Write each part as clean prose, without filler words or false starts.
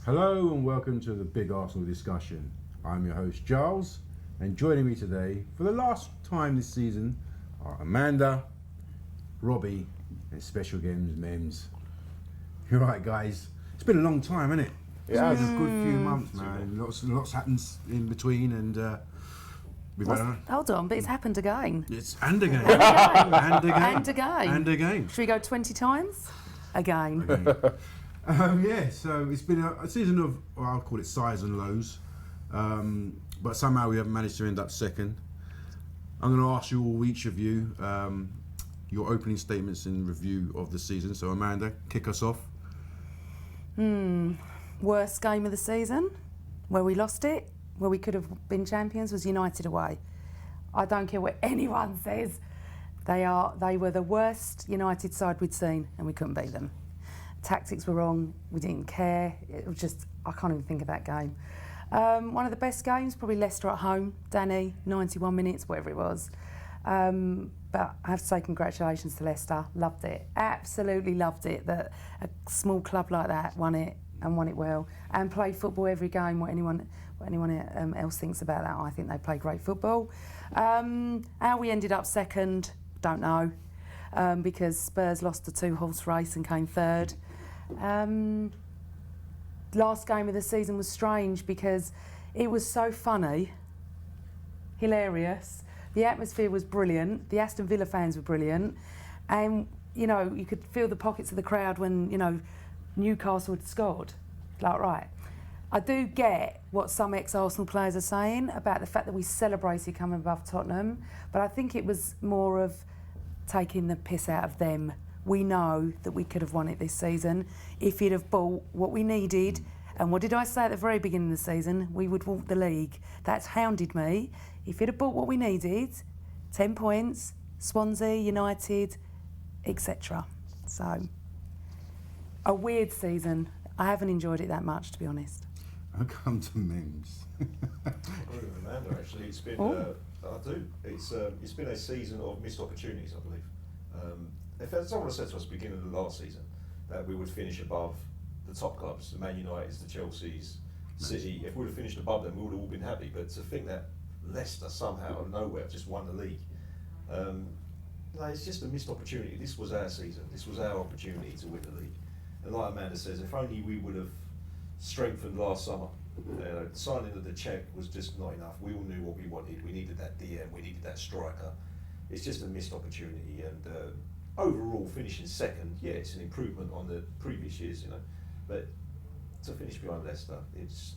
Hello and welcome to the Big Arsenal discussion. I'm your host Giles, and joining me today for the last time this season are Amanda, Robbie, and special games Mems. You're right, guys. It's been a long time, hasn't it? It's been a good few months, man. Lots happens in between, and we've had Hold on, but it's happened again. and again, and again, And again. and again. Should we go 20 times? Again. So it's been a season of, well, I'll call it sighs and lows, but somehow we haven't managed to end up second. I'm going to ask you all, each of you, your opening statements in review of the season. So Amanda, kick us off. Worst game of the season, where we lost it, where we could have been champions, was United away. I don't care what anyone says. They were the worst United side we'd seen, and we couldn't beat them. Tactics were wrong. We didn't care. It was just, I can't even think of that game. One of the best games, probably Leicester at home. Danny, 91 minutes, whatever it was. But I have to say congratulations to Leicester. Loved it. Absolutely loved it that a small club like that won it and won it well and played football every game. What anyone else thinks about that, I think they played great football. How we ended up second, don't know, because Spurs lost the 2-horse race and came third. Last game of the season was strange because it was so funny, hilarious. The atmosphere was brilliant. The Aston Villa fans were brilliant, and you could feel the pockets of the crowd when Newcastle had scored. Like, right, I do get what some ex-Arsenal players are saying about the fact that we celebrated coming above Tottenham, but I think it was more of taking the piss out of them. We know that we could have won it this season if you'd have bought what we needed. And what did I say at the very beginning of the season? We would walk the league. That's hounded me. If you'd have bought what we needed, 10 points, Swansea, United, etc. So, a weird season. I haven't enjoyed it that much, to be honest. I'll come to Mems. I agree with Amanda, actually. It's been, I do. It's been a season of missed opportunities, I believe. If someone had said to us at the beginning of the last season that we would finish above the top clubs, the Man Uniteds, the Chelseas, City, if we would have finished above them, we would have all been happy. But to think that Leicester somehow out of nowhere just won the league, no, it's just a missed opportunity. This was our season. This was our opportunity to win the league. And like Amanda says, if only we would have strengthened last summer. The signing of the Czech was just not enough. We all knew what we wanted. We needed that DM. We needed that striker. It's just a missed opportunity. And overall, finishing second, yeah, it's an improvement on the previous years, But to finish behind Leicester, it's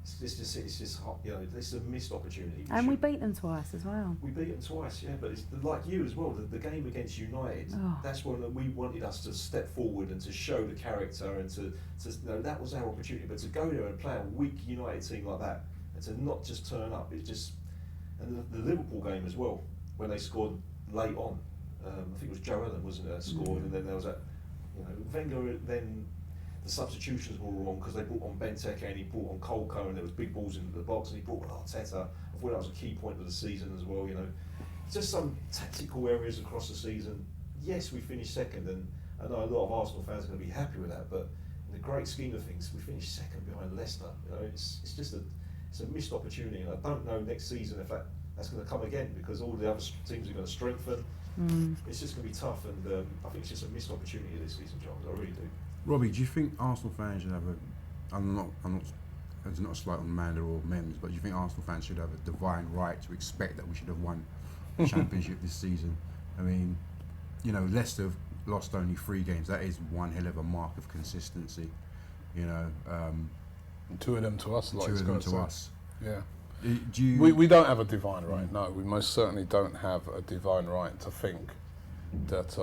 just hot, This is a missed opportunity. And we beat them twice as well. We beat them twice, yeah. But it's like you as well. The game against United, that's when we wanted us to step forward and to show the character and to that was our opportunity. But to go there and play a weak United team like that and to not just turn up, it just. And the Liverpool game as well, when they scored late on. I think it was Joe Allen, wasn't it, that scored, and then there was that, Wenger then, the substitutions were wrong because they brought on Benteke and he brought on Kolko and there was big balls into the box and he brought on Arteta. I thought that was a key point of the season as well, Just some tactical areas across the season. Yes, we finished second, and I know a lot of Arsenal fans are going to be happy with that, but in the great scheme of things, we finished second behind Leicester. It's just it's a missed opportunity, and I don't know next season if that's going to come again because all the other teams are going to strengthen. It's just going to be tough, and I think it's just a missed opportunity this season, John. I really do. Robbie, do you think Arsenal fans should have it's not a slight on Amanda or Mems, but do you think Arsenal fans should have a divine right to expect that we should have won the championship this season? I mean, Leicester have lost only 3 games. That is one hell of a mark of consistency. Two of them to us. Two of them to us. Yeah. We don't have a divine right. No, we most certainly don't have a divine right to think that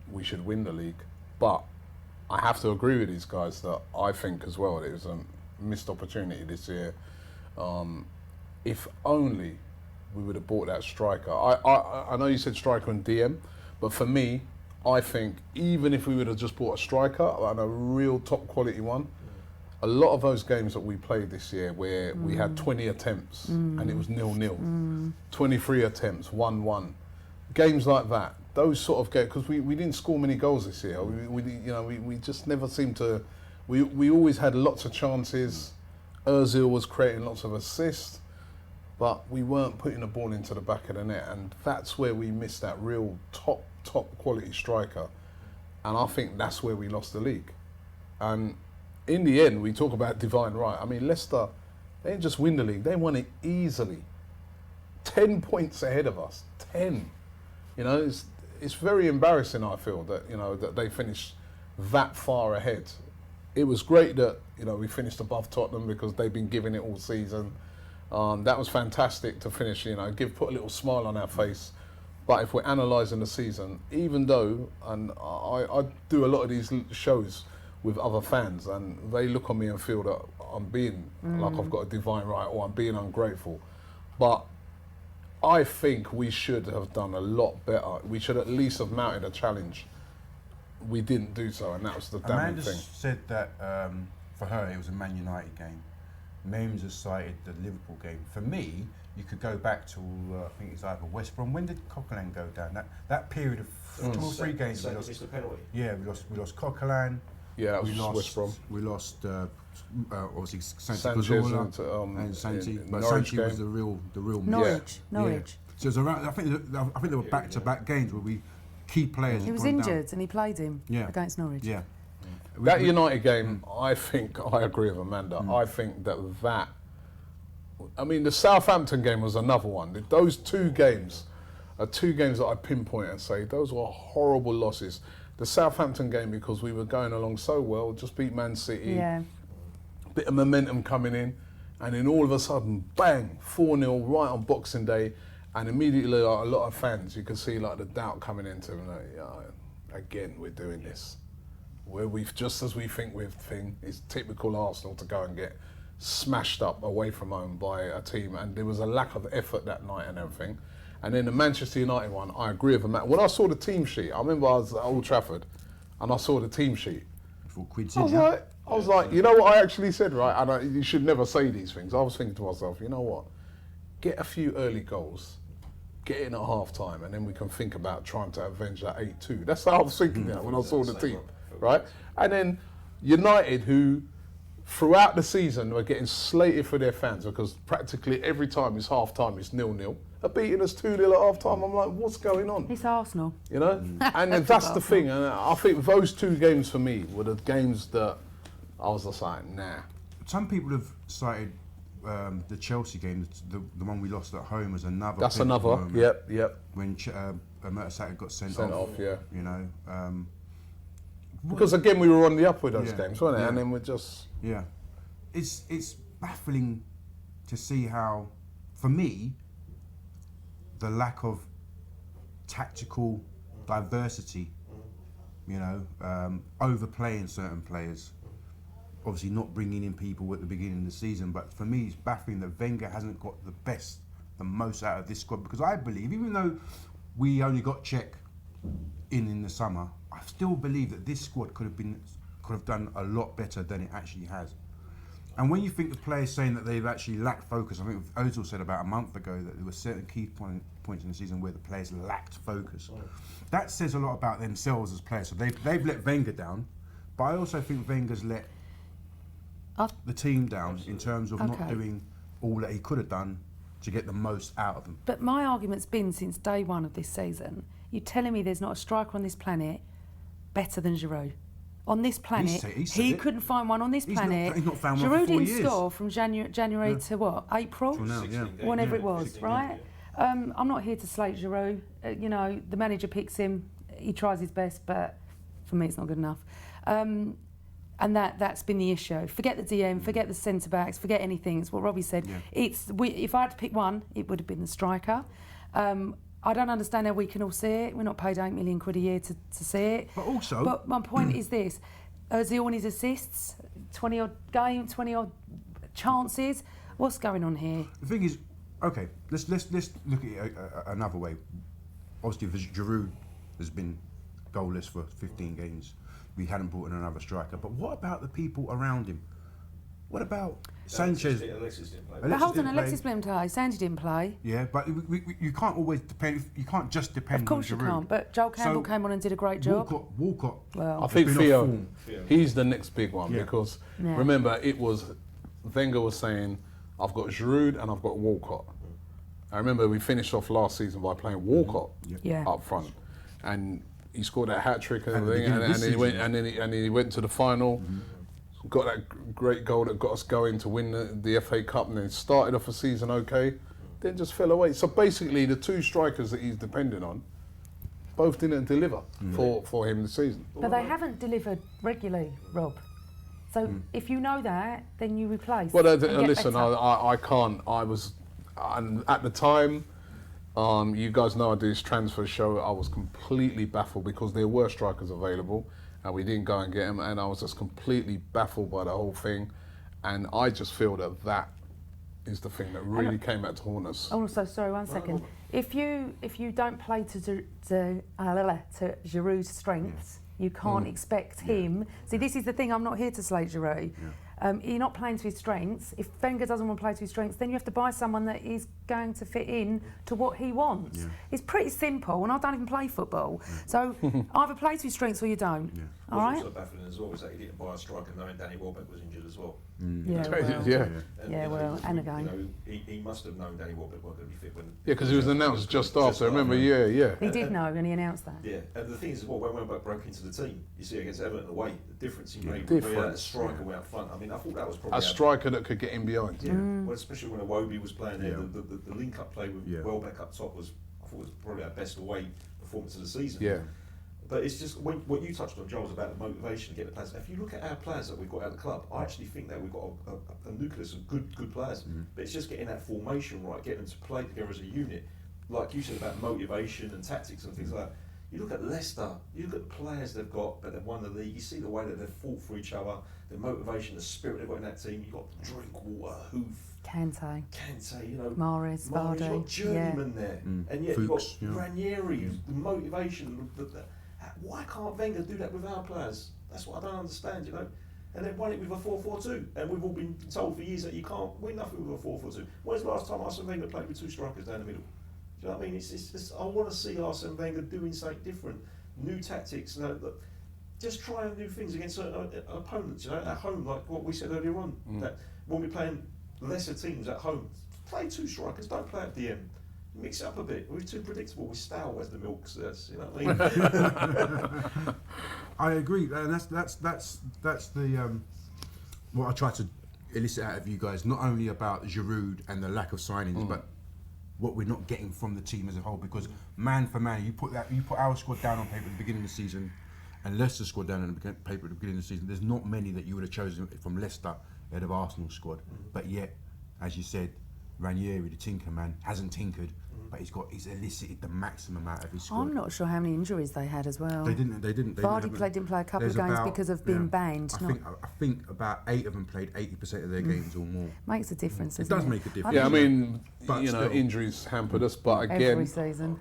we should win the league. But I have to agree with these guys that I think as well it was a missed opportunity this year. If only we would have bought that striker. I know you said striker and DM, but for me, I think even if we would have just bought a striker and a real top quality one, a lot of those games that we played this year where we had 20 attempts and it was 0-0, 23 attempts, 1-1, games like that, those sort of games, because we didn't score many goals this year. We just never seemed to We always had lots of chances. Ozil was creating lots of assists, but we weren't putting the ball into the back of the net, and that's where we missed that real top quality striker. And I think that's where we lost the league. And in the end, we talk about divine right. I mean, Leicester, they didn't just win the league, they won it easily. 10 points ahead of us, 10. You know, it's very embarrassing, I feel, that, you know, that they finished that far ahead. It was great that, you know, we finished above Tottenham because they've been giving it all season. That was fantastic to finish, you know, put a little smile on our face. But if we're analysing the season, even though, and I do a lot of these shows with other fans, and they look on me and feel that I'm being like I've got a divine right, or I'm being ungrateful. But I think we should have done a lot better. We should at least have mounted a challenge. We didn't do so, and that was the damning thing. Amanda said that for her it was a Man United game. Memes has cited the Liverpool game. For me, you could go back to I think it's either West Brom. When did Coquelin go down? That period of 2 or 3 games. So we missed the penalty. Yeah, we lost Coquelin. Yeah, that we was lost West Brom. We lost obviously Sanchez and Santi, but Santi was the real Norwich. Yeah. So it was around, I think there were back-to-back games where key players. He was had gone injured down. and he played him against Norwich. Yeah. That United game, I think, I agree with Amanda. I think that, I mean, the Southampton game was another one. Those 2 games are 2 games that I pinpoint and say those were horrible losses. The Southampton game, because we were going along so well, just beat Man City, bit of momentum coming in, and then all of a sudden, bang, 4-0 right on Boxing Day, and immediately like, a lot of fans, you could see like the doubt coming into them, like, again, we're doing this. Where we've, just as we think we've it's typical Arsenal to go and get smashed up away from home by a team, and there was a lack of effort that night and everything. And then the Manchester United one, I agree with him. When I saw the team sheet, I remember I was at Old Trafford, and I saw the team sheet. I was like, you know what I actually said, right? And you should never say these things. I was thinking to myself, you know what? Get a few early goals, get in at half time, and then we can think about trying to avenge that 8-2. That's how I was thinking when I saw the team, right? And then United, who throughout the season were getting slated for their fans because practically every time it's half time, it's 0-0. Are beating us 2-0 at half time. I'm like, what's going on? It's Arsenal. You know? And then that's the thing. And I think those 2 games for me were the games that I was just like, nah. Some people have cited the Chelsea game, the one we lost at home, as another. That's another. Moment. Yep. When Mertesacker got sent off, yeah. You know. Because again, we were on the up with those games, weren't it? Yeah. And then we're just. Yeah. It's baffling to see how, for me, the lack of tactical diversity, you know, overplaying certain players, obviously not bringing in people at the beginning of the season, but for me it's baffling that Wenger hasn't got the most out of this squad, because I believe, even though we only got Czech in the summer, I still believe that this squad could have done a lot better than it actually has. And when you think the players saying that they've actually lacked focus, I think Ozil said about a month ago that there were certain key points in the season where the players lacked focus. That says a lot about themselves as players. So they've let Wenger down, but I also think Wenger's let the team down in terms of not doing all that he could have done to get the most out of them. But my argument's been since day one of this season, you're telling me there's not a striker on this planet better than Giroud. On this planet, he couldn't find one on this planet. He's not found one Giroud for 4 didn't years. score from January to what? April? Now, Whenever it was, right? I'm not here to slate Giroud. You know, the manager picks him. He tries his best, but for me, it's not good enough. And that's been the issue. Forget the DM, forget the centre backs, forget anything. It's what Robbie said. Yeah. If I had to pick one, it would have been the striker. I don't understand how we can all see it. We're not paid £8 million a year to see it. But my point is this: Ozil and his assists, 20 odd games, 20 odd chances. What's going on here? The thing is, okay, let's look at it another way. Obviously, Giroud has been goalless for 15 games. We hadn't brought in another striker. But what about the people around him? What about Sanchez? Alexis didn't play. But hold on, didn't play. Alexis didn't play. Sandy didn't play. Yeah, but you can't always depend. You can't just depend on Of course you Giroud. can't. But Joel Campbell So, came on and did a great job. Walcott. Well, I think been off Theo, form. he's the next big one Yeah. because Yeah. remember it was Wenger was saying, I've got Giroud and I've got Walcott. I remember we finished off last season by playing Walcott Yeah. up front, and he scored that hat trick and At the everything, beginning of and this then he went season. and then he went to the final. Got that great goal that got us going to win the FA Cup, and then started off a season okay, then just fell away. So basically, the two strikers that he's depending on, both didn't deliver for him this season. But they haven't delivered regularly, Rob. So if you know that, then you replace. Well, and get listen, better. I can't. I was, and at the time, you guys know I do this transfer show. I was completely baffled because there were strikers available, and we didn't go and get them. And I was just completely baffled by the whole thing. And I just feel that is the thing that really came out to haunt us. Also, sorry, 1 second. If you don't play to Giroud's strengths, you can't expect him. See, this is the thing. I'm not here to slate Giroud. You're not playing to his strengths. If Wenger doesn't want to play to his strengths, then you have to buy someone that is going to fit in to what he wants. Yeah. It's pretty simple, and I don't even play football. So either play to his strengths or you don't. All right? Also baffling as well was that he didn't buy a striker knowing Danny Welbeck was injured as well. Yeah, well, yeah. And, Yeah, you know, well, and again. You know, he must have known Danny Welbeck wasn't going to be fit when. Yeah, because it was announced just after. after. Remember? Yeah. he did know, and he announced that. Yeah, and the thing is, well, when Welbeck broke into the team, you see against Everton away, the difference he made. Difference, Where a striker went up front. I mean, I thought that was probably A striker that could get in behind. Yeah, well, especially when Iwobi was playing there, Yeah. the link-up play with Welbeck up top was, I thought, was probably our best away performance of the season. Yeah. But it's just what you touched on, Joel, about the motivation to get the players. If you look at our players that we've got at the club, I actually think that we've got a nucleus of good players. But it's just getting that formation right, getting them to play together as a unit. Like you said about motivation and tactics and things like that. You look at Leicester, you look at the players they've got, but they've won the league. You see the way that they've fought for each other, the motivation, the spirit they've got in that team. You've got Drinkwater, Hoof, Kante, you know, Mahrez, you've got Vardy. journeyman there, and yet Fuchs, you've got Ranieri, the motivation. Why can't Wenger do that with our players? That's what I don't understand, you know. And they've won it with a 4-4-2, and we've all been told for years that you can't win nothing with a 4-4-2. When's the last time Arsene Wenger played with two strikers down the middle? Do you know what I mean? It's I want to see Arsene Wenger doing something different, new tactics. You know, just trying new things against opponents. You know, at home, like what we said earlier on, that when we're playing lesser teams at home, play two strikers. Don't play at DM. Mix it up a bit. We're too predictable. We're stale, as the milk says. You know what I mean? I agree, and that's the what I try to elicit out of you guys. Not only about Giroud and the lack of signings, but what we're not getting from the team as a whole. Because man for man, you put our squad down on paper at the beginning of the season, and Leicester's squad down on paper at the beginning of the season. There's not many that you would have chosen from Leicester ahead of Arsenal's squad. But yet, as you said, Ranieri, the tinker man, hasn't tinkered. But he's elicited the maximum out of his squad. I'm not sure how many injuries they had as well. They didn't. Vardy didn't play a couple of There's games about- because of being banned. I think about 8 of them played 80% of their games or more. Makes a difference. It Doesn't does make a difference. Yeah, I mean, But you know, still. injuries hampered us, but every again, season.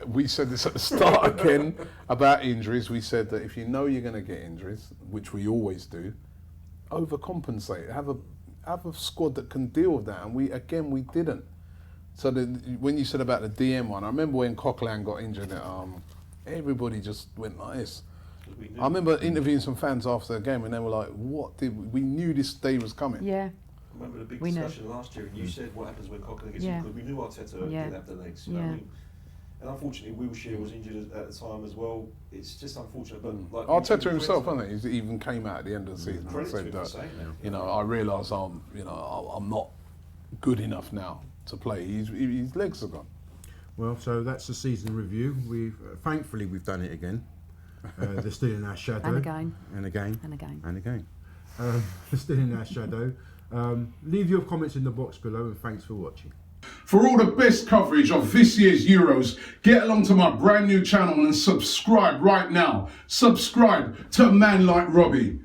we said this at the start again about injuries. We said that if you know you're going to get injuries, which we always do, overcompensate. Have a squad that can deal with that, and we didn't. So when you said about the DM one, I remember when Coquelin got injured, everybody just went like this. I remember interviewing some fans after the game, and they were like, we knew this day was coming. Yeah. I remember the big We know. discussion last year, and you said what happens when Coquelin gets Yeah. injured, because we knew Arteta Yeah. didn't have the legs. You know what I mean? And unfortunately, Wilshere was injured at the time as well. It's just unfortunate, but like Arteta himself, I think, he even came out at the end of the season and Credit to said him for that, saying that. you know, I realise I'm not good enough now to play. His legs are gone. Well, so that's the season review. Thankfully we've done it again. They're still in our shadow. And again. And again. And again. And again. They're still in our shadow. Leave your comments in the box below, and thanks for watching. For all the best coverage of this year's Euros, get along to my brand new channel and subscribe right now. Subscribe to a man like Robbie.